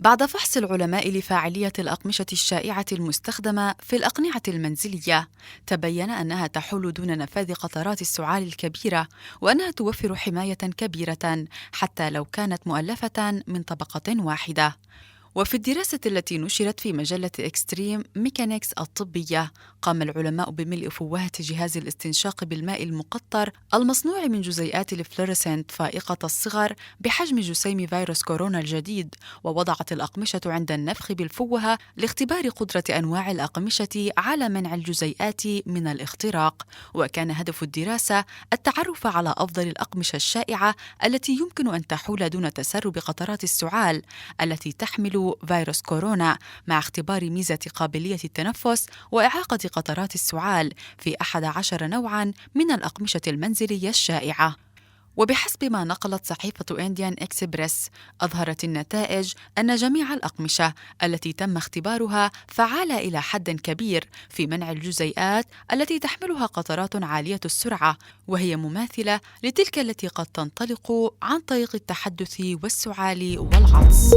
بعد فحص العلماء لفاعلية الأقمشة الشائعة المستخدمة في الأقنعة المنزلية، تبين أنها تحل دون نفاذ قطرات السعال الكبيرة، وأنها توفر حماية كبيرة حتى لو كانت مؤلفة من طبقة واحدة. وفي الدراسة التي نشرت في مجلة إكستريم ميكانيكس الطبية، قام العلماء بملء فوهة جهاز الاستنشاق بالماء المقطر المصنوع من جزيئات الفلوريسنت فائقة الصغر بحجم جسيم فيروس كورونا الجديد، ووضعت الأقمشة عند النفخ بالفوهة لاختبار قدرة أنواع الأقمشة على منع الجزيئات من الاختراق. وكان هدف الدراسة التعرف على أفضل الأقمشة الشائعة التي يمكن أن تحول دون تسرب قطرات السعال التي تحمل فيروس كورونا، مع اختبار ميزة قابلية التنفس وإعاقة قطرات السعال في 11 نوعاً من الأقمشة المنزلية الشائعة. وبحسب ما نقلت صحيفة إنديان إكسبريس، أظهرت النتائج أن جميع الأقمشة التي تم اختبارها فعالة إلى حد كبير في منع الجزيئات التي تحملها قطرات عالية السرعة، وهي مماثلة لتلك التي قد تنطلق عن طريق التحدث والسعال والعطس.